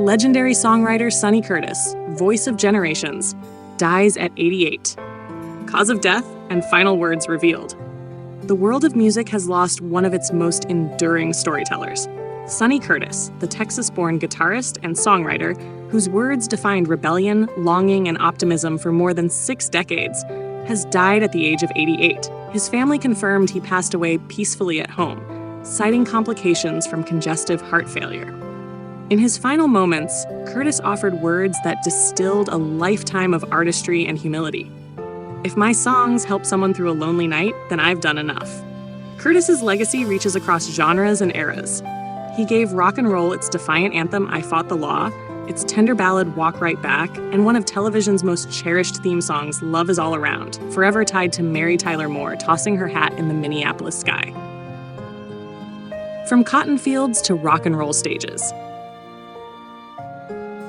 Legendary songwriter Sonny Curtis, voice of generations, dies at 88. Cause of death and final words revealed. The world of music has lost one of its most enduring storytellers. Sonny Curtis, the Texas-born guitarist and songwriter whose words defined rebellion, longing, and optimism for more than 6 decades, has died at the age of 88. His family confirmed he passed away peacefully at home, citing complications from congestive heart failure. In his final moments, Curtis offered words that distilled a lifetime of artistry and humility. "If my songs help someone through a lonely night, then I've done enough." Curtis's legacy reaches across genres and eras. He gave rock and roll its defiant anthem, "I Fought the Law," its tender ballad, "Walk Right Back," and one of television's most cherished theme songs, "Love Is All Around," forever tied to Mary Tyler Moore tossing her hat in the Minneapolis sky. From cotton fields to rock and roll stages.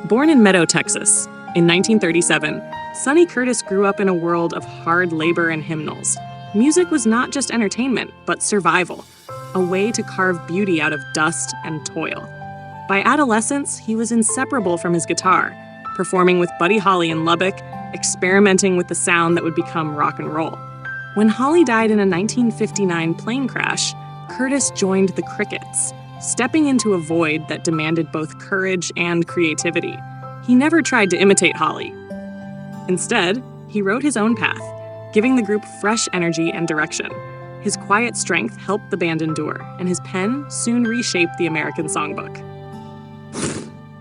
Born in Meadow, Texas, in 1937, Sonny Curtis grew up in a world of hard labor and hymnals. Music was not just entertainment, but survival, a way to carve beauty out of dust and toil. By adolescence, he was inseparable from his guitar, performing with Buddy Holly in Lubbock, experimenting with the sound that would become rock and roll. When Holly died in a 1959 plane crash, Curtis joined the Crickets, stepping into a void that demanded both courage and creativity. He never tried to imitate Holly. Instead, he wrote his own path, giving the group fresh energy and direction. His quiet strength helped the band endure, and his pen soon reshaped the American songbook.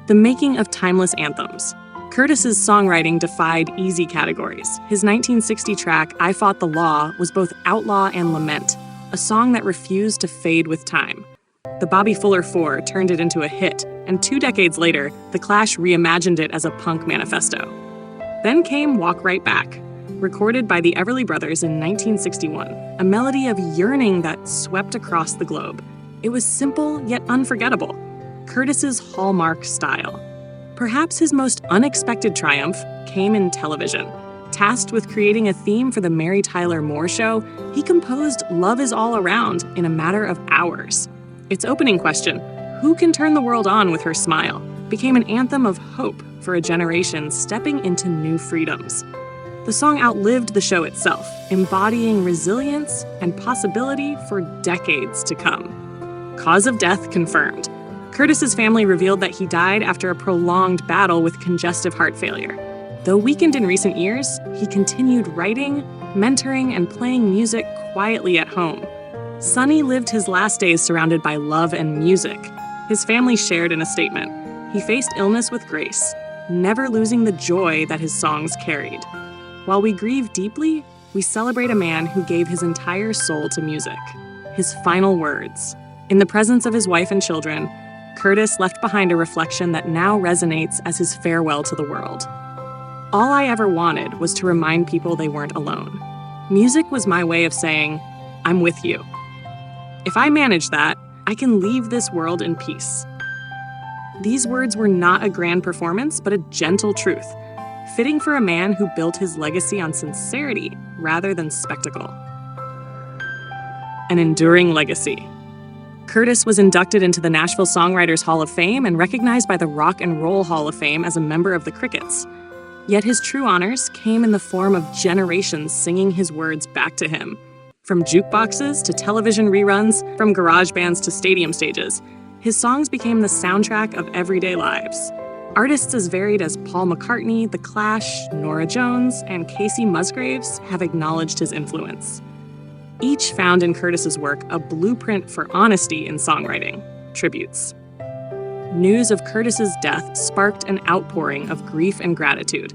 The making of timeless anthems. Curtis's songwriting defied easy categories. His 1960 track, "I Fought the Law," was both outlaw and lament, a song that refused to fade with time. The Bobby Fuller 4 turned it into a hit, and 2 decades later, The Clash reimagined it as a punk manifesto. Then came "Walk Right Back," recorded by the Everly Brothers in 1961, a melody of yearning that swept across the globe. It was simple yet unforgettable, Curtis's hallmark style. Perhaps his most unexpected triumph came in television. Tasked with creating a theme for the Mary Tyler Moore Show, he composed "Love Is All Around" in a matter of hours. Its opening question, "Who can turn the world on with her smile?" became an anthem of hope for a generation stepping into new freedoms. The song outlived the show itself, embodying resilience and possibility for decades to come. Cause of death confirmed. Curtis's family revealed that he died after a prolonged battle with congestive heart failure. Though weakened in recent years, he continued writing, mentoring, and playing music quietly at home. Sonny lived his last days surrounded by love and music. His family shared in a statement, "He faced illness with grace, never losing the joy that his songs carried." While we grieve deeply, we celebrate a man who gave his entire soul to music. His final words. In the presence of his wife and children, Curtis left behind a reflection that now resonates as his farewell to the world. "All I ever wanted was to remind people they weren't alone. Music was my way of saying, I'm with you. If I manage that, I can leave this world in peace." These words were not a grand performance, but a gentle truth, fitting for a man who built his legacy on sincerity rather than spectacle. An enduring legacy. Curtis was inducted into the Nashville Songwriters Hall of Fame and recognized by the Rock and Roll Hall of Fame as a member of the Crickets. Yet his true honors came in the form of generations singing his words back to him. From jukeboxes to television reruns, from garage bands to stadium stages, his songs became the soundtrack of everyday lives. Artists as varied as Paul McCartney, The Clash, Norah Jones, and Casey Musgraves have acknowledged his influence. Each found in Curtis's work a blueprint for honesty in songwriting. Tributes. News of Curtis's death sparked an outpouring of grief and gratitude.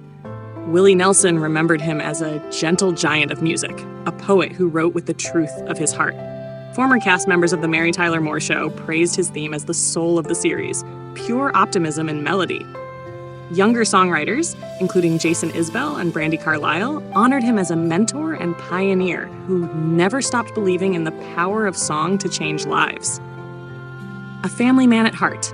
Willie Nelson remembered him as a gentle giant of music, a poet who wrote with the truth of his heart. Former cast members of the Mary Tyler Moore Show praised his theme as the soul of the series, pure optimism and melody. Younger songwriters, including Jason Isbell and Brandi Carlile, honored him as a mentor and pioneer who never stopped believing in the power of song to change lives. A family man at heart.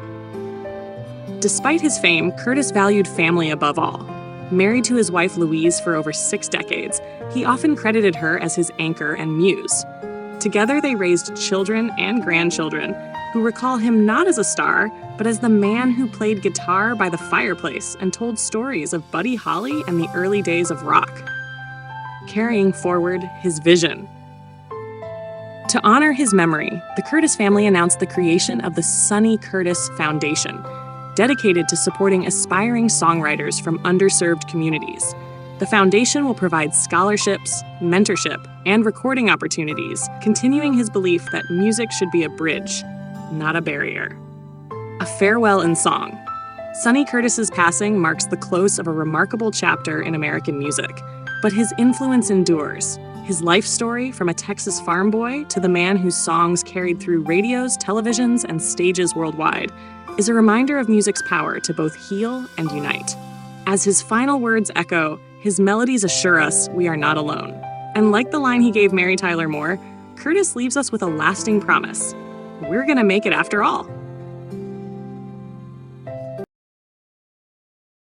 Despite his fame, Curtis valued family above all. Married to his wife Louise for over 6 decades, he often credited her as his anchor and muse. Together they raised children and grandchildren, who recall him not as a star, but as the man who played guitar by the fireplace and told stories of Buddy Holly and the early days of rock, carrying forward his vision. To honor his memory, the Curtis family announced the creation of the Sonny Curtis Foundation, dedicated to supporting aspiring songwriters from underserved communities. The foundation will provide scholarships, mentorship, and recording opportunities, continuing his belief that music should be a bridge, not a barrier. A farewell in song. Sonny Curtis's passing marks the close of a remarkable chapter in American music, but his influence endures. His life story, from a Texas farm boy to the man whose songs carried through radios, televisions, and stages worldwide, is a reminder of music's power to both heal and unite. As his final words echo, his melodies assure us we are not alone. And like the line he gave Mary Tyler Moore, Curtis leaves us with a lasting promise. We're gonna make it after all.